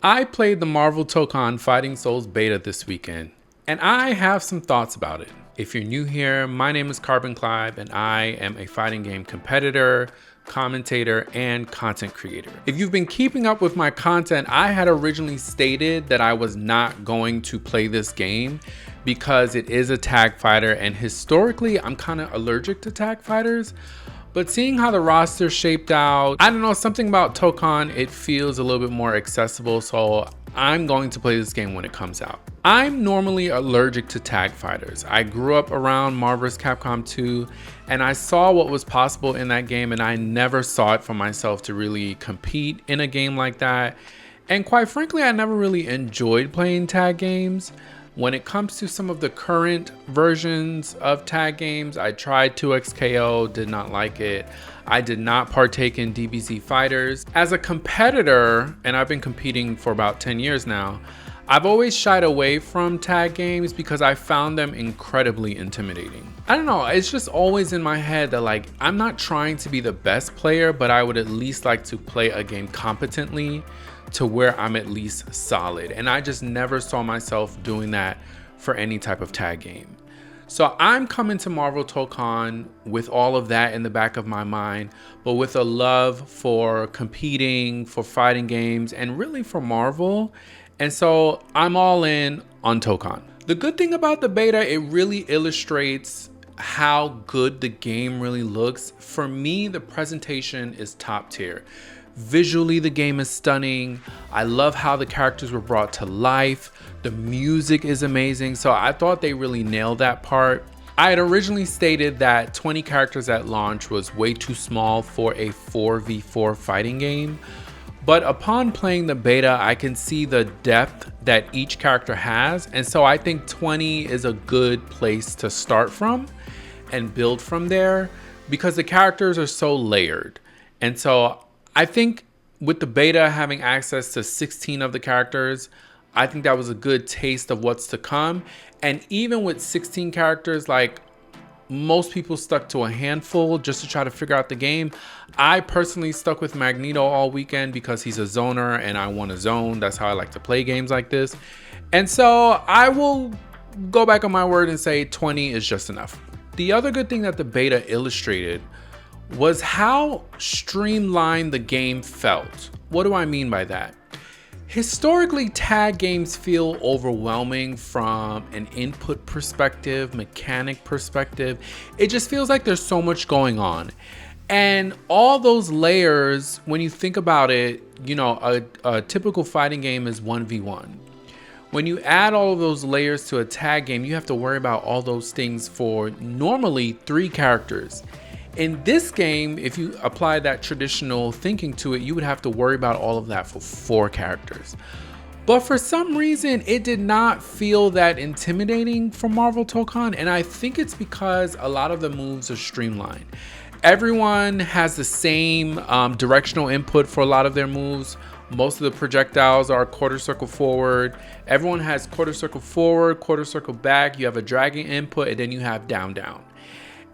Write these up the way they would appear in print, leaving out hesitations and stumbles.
I played the Marvel Tokon Fighting Souls beta this weekend, and I have some thoughts about it. If you're new here, my name is Carbon Clive, and I am a fighting game competitor, commentator, and content creator. If you've been keeping up with my content, I had originally stated that I was not going to play this game because it is a tag fighter, and historically, I'm kind of allergic to tag fighters. But seeing how the roster shaped out, I don't know, something about Tokon, it feels a little bit more accessible, so I'm going to play this game when it comes out. I'm normally allergic to tag fighters. I grew up around Marvel vs. Capcom 2, and I saw what was possible in that game, and I never saw it for myself to really compete in a game like that. And quite frankly, I never really enjoyed playing tag games. When it comes to some of the current versions of tag games, I tried 2XKO, did not like it. I did not partake in DBZ Fighters. As a competitor, and I've been competing for about 10 years now, I've always shied away from tag games because I found them incredibly intimidating. I don't know, it's just always in my head that like, I'm not trying to be the best player, but I would at least like to play a game competently to where I'm at least solid. And I just never saw myself doing that for any type of tag game. So I'm coming to Marvel Tokon with all of that in the back of my mind, but with a love for competing, for fighting games, and really for Marvel. And so I'm all in on Tokon. The good thing about the beta, it really illustrates how good the game really looks. For me, the presentation is top tier. Visually, the game is stunning. I love how the characters were brought to life. The music is amazing. So I thought they really nailed that part. I had originally stated that 20 characters at launch was way too small for a 4v4 fighting game. But upon playing the beta, I can see the depth that each character has. And so I think 20 is a good place to start from and build from there because the characters are so layered. And so I think with the beta having access to 16 of the characters, I think that was a good taste of what's to come. And even with 16 characters, like most people stuck to a handful just to try to figure out the game. I personally stuck with Magneto all weekend because he's a zoner and I want to zone. That's how I like to play games like this. And so I will go back on my word and say 20 is just enough. The other good thing that the beta illustrated was how streamlined the game felt. What do I mean by that? Historically, tag games feel overwhelming from an input perspective, mechanic perspective. It just feels like there's so much going on. And all those layers, when you think about it, you know, a typical fighting game is 1v1. When you add all of those layers to a tag game, you have to worry about all those things for normally 3 characters. In this game, if you apply that traditional thinking to it, you would have to worry about all of that for 4 characters. But for some reason, it did not feel that intimidating for Marvel Tokon, and I think it's because a lot of the moves are streamlined. Everyone has the same directional input for a lot of their moves. Most of the projectiles are quarter circle forward. Everyone has quarter circle forward, quarter circle back. You have a dragon input, and then you have down, down.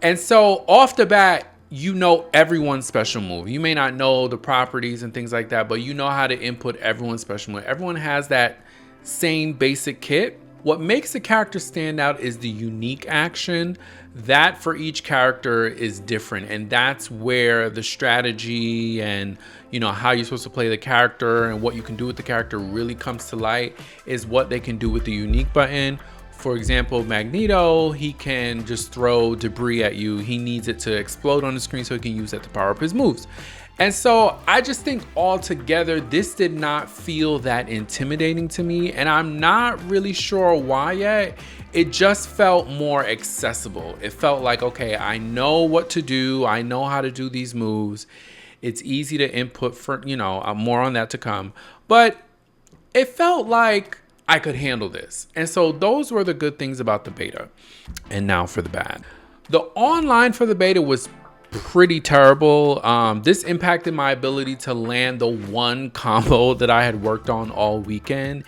And so off the bat, you know everyone's special move. You may not know the properties and things like that, but you know how to input everyone's special move. Everyone has that same basic kit. What makes the character stand out is the unique action. That for each character is different. And that's where the strategy and, you know, how you're supposed to play the character and what you can do with the character really comes to light, is what they can do with the unique button. For example, Magneto, he can just throw debris at you. He needs it to explode on the screen so he can use that to power up his moves. And so I just think altogether, this did not feel that intimidating to me. And I'm not really sure why yet. It just felt more accessible. It felt like, okay, I know what to do. I know how to do these moves. It's easy to input for, you know, more on that to come. But it felt like I could handle this. And so those were the good things about the beta. And now for the bad. The online for the beta was pretty terrible. This impacted my ability to land the one combo that I had worked on all weekend.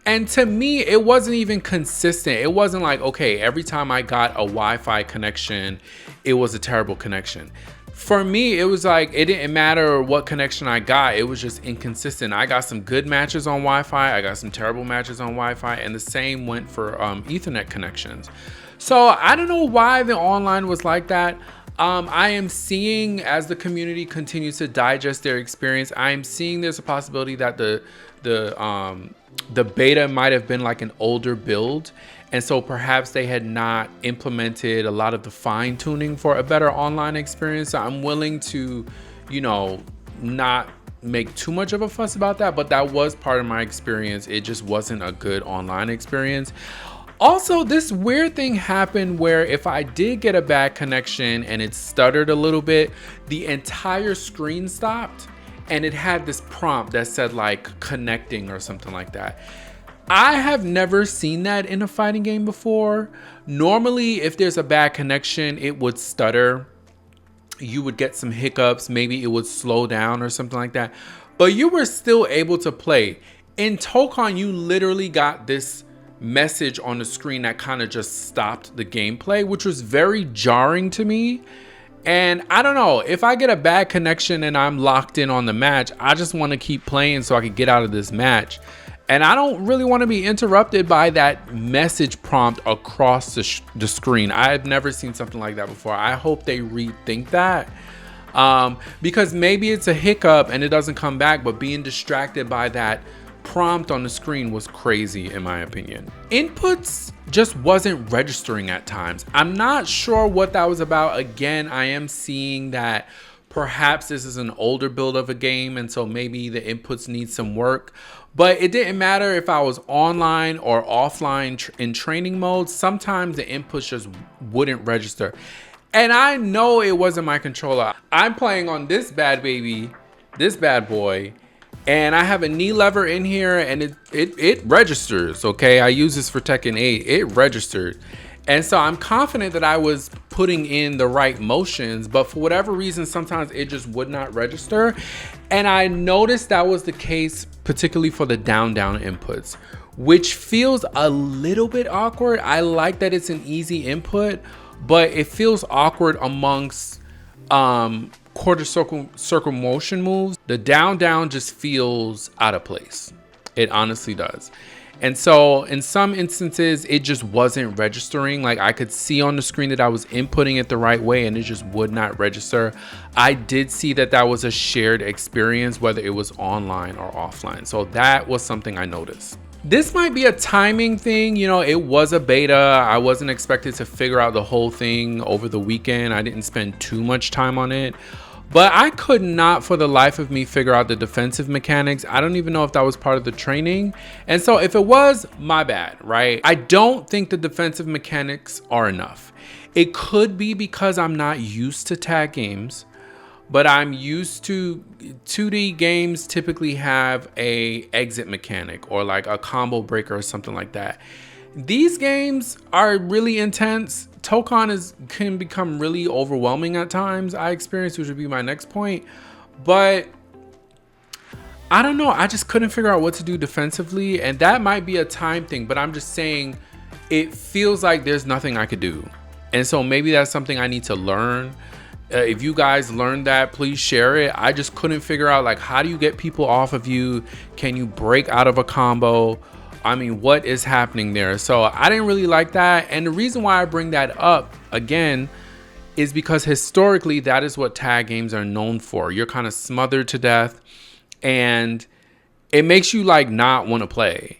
And to me, it wasn't even consistent. It wasn't like, okay, every time I got a Wi-Fi connection, it was a terrible connection. For me, it was like, it didn't matter what connection I got. It was just inconsistent. I got some good matches on Wi-Fi. I got some terrible matches on Wi-Fi. And the same went for Ethernet connections. So I don't know why the online was like that. I am seeing, as the community continues to digest their experience, I am seeing there's a possibility that the beta might have been like an older build. And so perhaps they had not implemented a lot of the fine tuning for a better online experience. So I'm willing to, you know, not make too much of a fuss about that, but that was part of my experience. It just wasn't a good online experience. Also, this weird thing happened where if I did get a bad connection and it stuttered a little bit, the entire screen stopped and it had this prompt that said like connecting or something like that. I have never seen that in a fighting game before. Normally, if there's a bad connection, it would stutter. You would get some hiccups. Maybe it would slow down or something like that. But you were still able to play. In Tokon, you literally got this message on the screen that kind of just stopped the gameplay, which was very jarring to me. And I don't know, if I get a bad connection and I'm locked in on the match, I just want to keep playing so I can get out of this match. And I don't really want to be interrupted by that message prompt across the screen. I've never seen something like that before. I hope they rethink that. Because maybe it's a hiccup and it doesn't come back, but being distracted by that prompt on the screen was crazy in my opinion. Inputs just wasn't registering at times. I'm not sure what that was about. Again, I am seeing that perhaps this is an older build of a game and so maybe the inputs need some work. But it didn't matter if I was online or offline in training mode. Sometimes the inputs just wouldn't register. And I know it wasn't my controller. I'm playing on this bad baby, this bad boy. And I have a knee lever in here and it registers, okay? I use this for Tekken 8, it registered. And so I'm confident that I was putting in the right motions, but for whatever reason, sometimes it just would not register. And I noticed that was the case, particularly for the down inputs, which feels a little bit awkward. I like that it's an easy input, but it feels awkward amongst quarter circle motion moves. The down just feels out of place. It honestly does. And so in some instances, it just wasn't registering. Like I could see on the screen that I was inputting it the right way and it just would not register. I did see that that was a shared experience, whether it was online or offline. So that was something I noticed. This might be a timing thing. You know, it was a beta. I wasn't expected to figure out the whole thing over the weekend. I didn't spend too much time on it. But I could not for the life of me figure out the defensive mechanics. I don't even know if that was part of the training. And so if it was, my bad, right? I don't think the defensive mechanics are enough. It could be because I'm not used to tag games, but I'm used to 2D games typically have a exit mechanic or like a combo breaker or something like that. These games are really intense. Tokon can become really overwhelming at times, I experienced, which would be my next point. But I don't know, I just couldn't figure out what to do defensively, and that might be a time thing, but I'm just saying it feels like there's nothing I could do. And so maybe that's something I need to learn. If you guys learned that, please share it. I just couldn't figure out, like, how do you get people off of you? Can you break out of a combo? I mean, what is happening there? So I didn't really like that. And the reason why I bring that up again is because historically that is what tag games are known for. You're kind of smothered to death and it makes you like not want to play.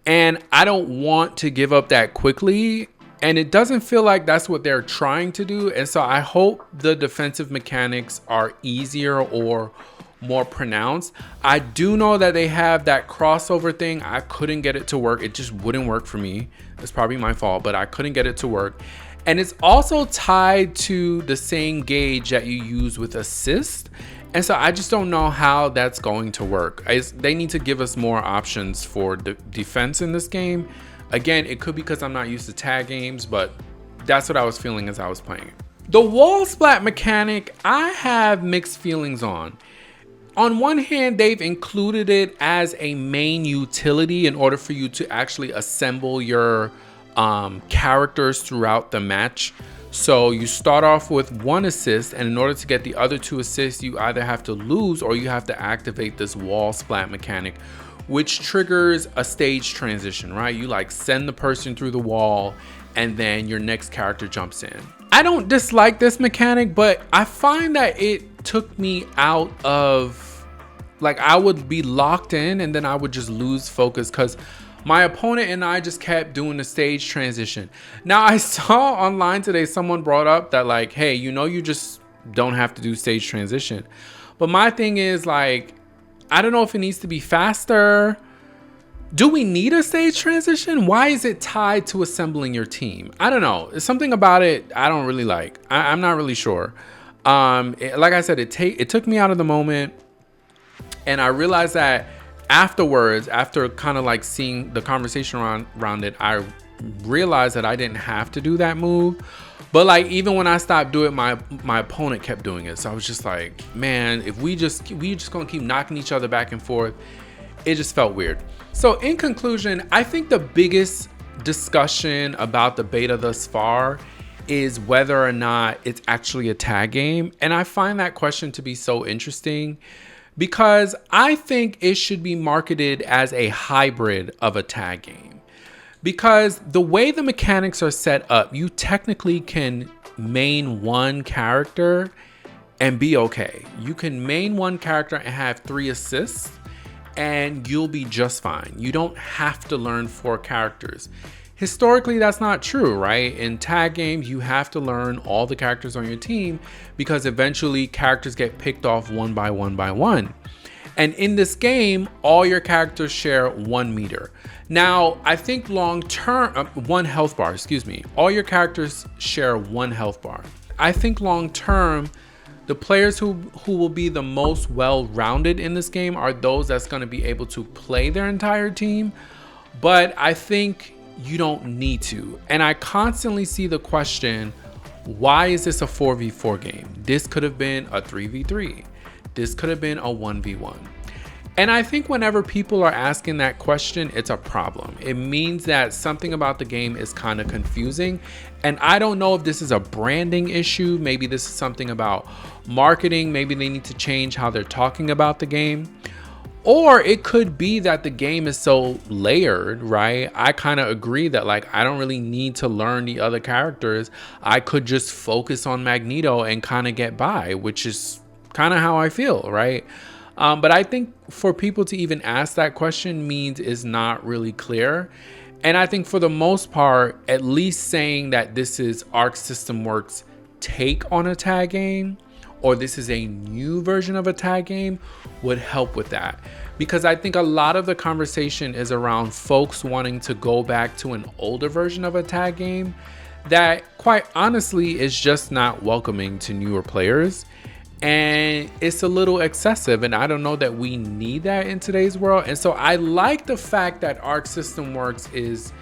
And I don't want to give up that quickly. And it doesn't feel like that's what they're trying to do. And so I hope the defensive mechanics are easier or more pronounced. I do know that they have that crossover thing. I couldn't get it to work. It just wouldn't work for me. It's probably my fault, but I couldn't get it to work. And it's also tied to the same gauge that you use with assist. And so I just don't know how that's going to work. They need to give us more options for defense in this game. Again, it could be because I'm not used to tag games, but that's what I was feeling as I was playing. The wall splat mechanic, I have mixed feelings on. On one hand, they've included it as a main utility in order for you to actually assemble your characters throughout the match. So you start off with 1 assist, and in order to get the other 2 assists, you either have to lose or you have to activate this wall splat mechanic, which triggers a stage transition, right? You like send the person through the wall and then your next character jumps in. I don't dislike this mechanic, but I find that it took me out of, like, I would be locked in and then I would just lose focus because my opponent and I just kept doing the stage transition. Now, I saw online today someone brought up that, like, hey, you just don't have to do stage transition. But my thing is, like, I don't know if it needs to be faster. Do we need a stage transition? Why is it tied to assembling your team? I don't know. It's something about it I don't really like. I'm not really sure. Like I said, it took me out of the moment. And I realized that afterwards, after kind of like seeing the conversation around it, I realized that I didn't have to do that move. But like, even when I stopped doing it, my opponent kept doing it. So I was just like, man, if we just gonna keep knocking each other back and forth, it just felt weird. So in conclusion, I think the biggest discussion about the beta thus far is whether or not it's actually a tag game. And I find that question to be so interesting, because I think it should be marketed as a hybrid of a tag game. Because the way the mechanics are set up, you technically can main 1 character and be okay. You can main 1 character and have 3 assists and you'll be just fine. You don't have to learn 4 characters. Historically, that's not true, right? In tag games, you have to learn all the characters on your team because eventually characters get picked off one by one. And in this game, all your characters share 1 meter. Now, I think long term, 1 health bar, excuse me. All your characters share 1 health bar. I think long term, the players who will be the most well-rounded in this game are those that's going to be able to play their entire team. But I think you don't need to. And I constantly see the question, why is this a 4v4 game? This could have been a 3v3. This could have been a 1v1. And I think whenever people are asking that question, it's a problem. It means that something about the game is kind of confusing. And I don't know if this is a branding issue. Maybe this is something about marketing. Maybe they need to change how they're talking about the game. Or it could be that the game is so layered, right? I kind of agree that, like, I don't really need to learn the other characters. I could just focus on Magneto and kind of get by, which is kind of how I feel, right? But I think for people to even ask that question means it's not really clear. And I think for the most part, at least saying that this is Arc System Works' take on a tag game, or this is a new version of a tag game, would help with that. Because I think a lot of the conversation is around folks wanting to go back to an older version of a tag game that, quite honestly, is just not welcoming to newer players. And it's a little excessive, and I don't know that we need that in today's world. And so I like the fact that Arc System Works is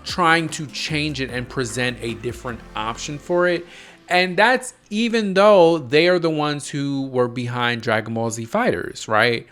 trying to change it and present a different option for it. And that's even though they are the ones who were behind Dragon Ball Z Fighters, right?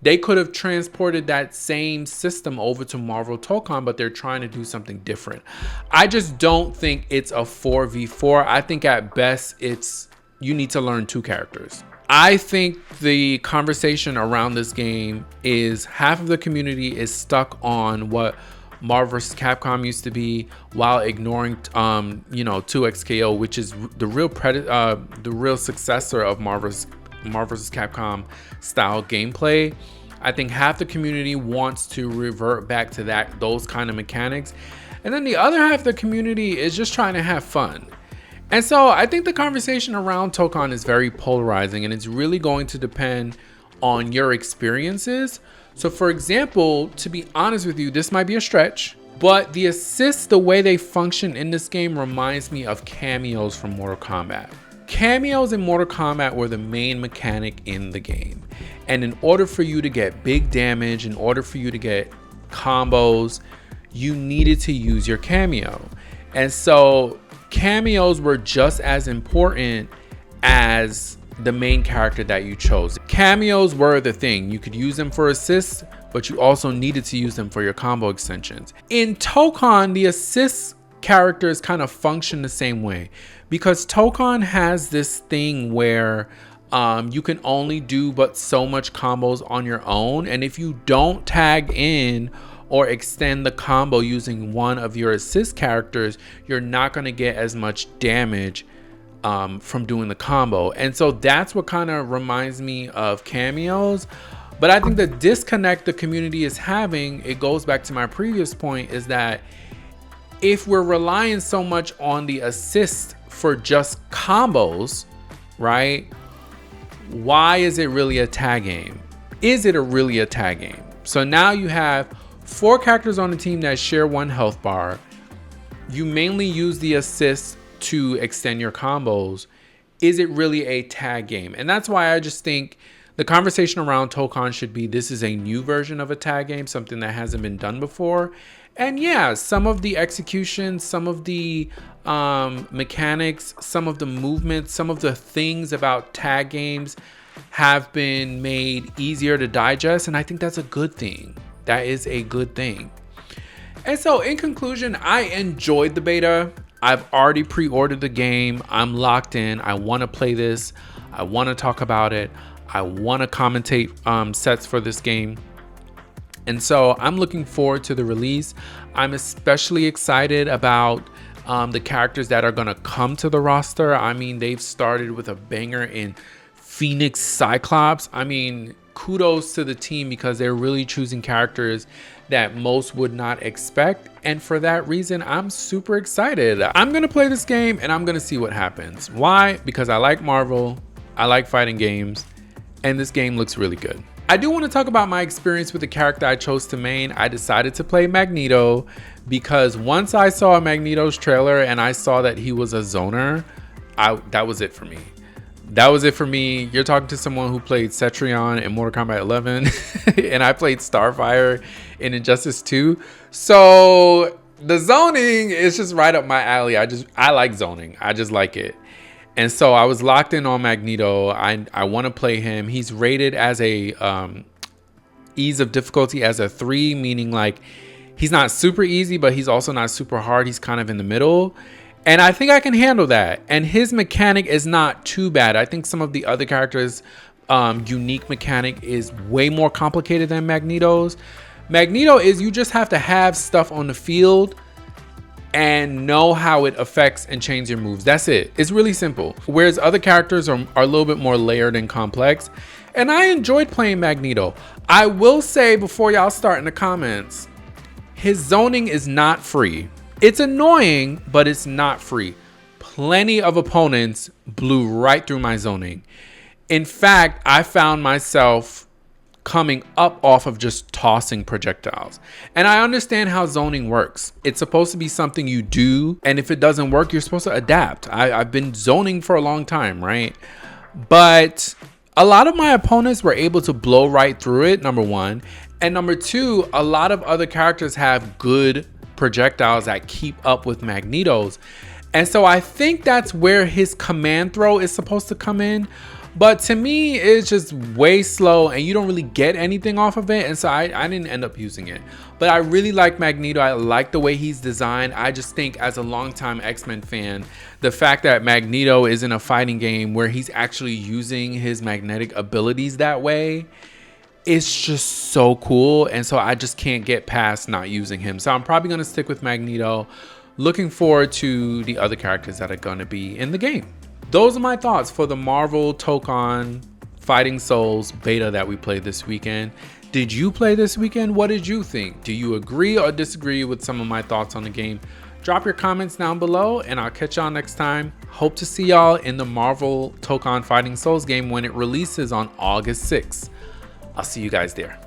They could have transported that same system over to Marvel Tokon, but they're trying to do something different. I just don't think it's a 4v4. I think at best it's you need to learn 2 characters. I think the conversation around this game is half of the community is stuck on what Marvel vs. Capcom used to be, while ignoring 2XKO, which is the real successor of Marvel vs. Capcom style gameplay. I think half the community wants to revert back to those kind of mechanics, and then the other half of the community is just trying to have fun. And so I think the conversation around Tokon is very polarizing, and it's really going to depend on your experiences. So for example, to be honest with you, this might be a stretch, but the assists, the way they function in this game, reminds me of Kameos from Mortal Kombat. Kameos in Mortal Kombat were the main mechanic in the game. And in order for you to get big damage, in order for you to get combos, you needed to use your cameo. And so cameos were just as important as the main character that you chose. Cameos were the thing. You could use them for assists, but you also needed to use them for your combo extensions. In Tokon, the assists characters kind of function the same way, because Tokon has this thing where you can only do but so much combos on your own, and if you don't tag in or extend the combo using one of your assist characters, you're not going to get as much damage from doing the combo. And so that's what kind of reminds me of Kameos. But I think the disconnect the community is having, it goes back to my previous point, is that if we're relying so much on the assist for just combos, right? Why is it really a tag game? Is it really a tag game? So now you have 4 characters on the team that share 1 health bar. You mainly use the assist to extend your combos. Is it really a tag game? And that's why I just think the conversation around Tokon should be, this is a new version of a tag game, something that hasn't been done before. And yeah, some of the execution, some of the mechanics, some of the movements, some of the things about tag games have been made easier to digest. And I think that's a good thing. That is a good thing. And so in conclusion, I enjoyed the beta. I've already pre-ordered the game. I'm locked in. I want to play this. I want to talk about it. I want to commentate sets for this game. And so I'm looking forward to the release. I'm especially excited about the characters that are going to come to the roster. I mean, they've started with a banger in Phoenix Cyclops. I mean, kudos to the team, because they're really choosing characters that most would not expect. And for that reason, I'm super excited. I'm going to play this game and I'm going to see what happens. Why? Because I like Marvel. I like fighting games. And this game looks really good. I do want to talk about my experience with the character I chose to main. I decided to play Magneto because once I saw Magneto's trailer and I saw that he was a zoner, that was it for me. That was it for me. You're talking to someone who played Cetrion in Mortal Kombat 11 and I played Starfire in Injustice 2. So the zoning is just right up my alley. I like zoning. I just like it. And so I was locked in on Magneto. I want to play him. He's rated as a ease of difficulty as a 3, meaning like he's not super easy, but he's also not super hard. He's kind of in the middle. And I think I can handle that. And his mechanic is not too bad. I think some of the other characters' unique mechanic is way more complicated than Magneto's. Magneto is, you just have to have stuff on the field and know how it affects and change your moves. That's it. It's really simple. Whereas other characters are a little bit more layered and complex. And I enjoyed playing Magneto. I will say before y'all start in the comments, his zoning is not free. It's annoying, but it's not free. Plenty of opponents blew right through my zoning. In fact, I found myself coming up off of just tossing projectiles. And I understand how zoning works. It's supposed to be something you do, and if it doesn't work, you're supposed to adapt. I've been zoning for a long time, right? But a lot of my opponents were able to blow right through it, number one. And number two, a lot of other characters have good projectiles that keep up with Magneto's. And so I think that's where his command throw is supposed to come in. But to me, it's just way slow and you don't really get anything off of it. And so I didn't end up using it. But I really like Magneto. I like the way he's designed. I just think as a longtime X-Men fan, the fact that Magneto is in a fighting game where he's actually using his magnetic abilities that way, it's just so cool. And so I just can't get past not using him. So I'm probably going to stick with Magneto. Looking forward to the other characters that are going to be in the game. Those are my thoughts for the Marvel Tokon Fighting Souls beta that we played this weekend. Did you play this weekend? What did you think? Do you agree or disagree with some of my thoughts on the game? Drop your comments down below and I'll catch y'all next time. Hope to see y'all in the Marvel Tokon Fighting Souls game when it releases on August 6th. I'll see you guys there.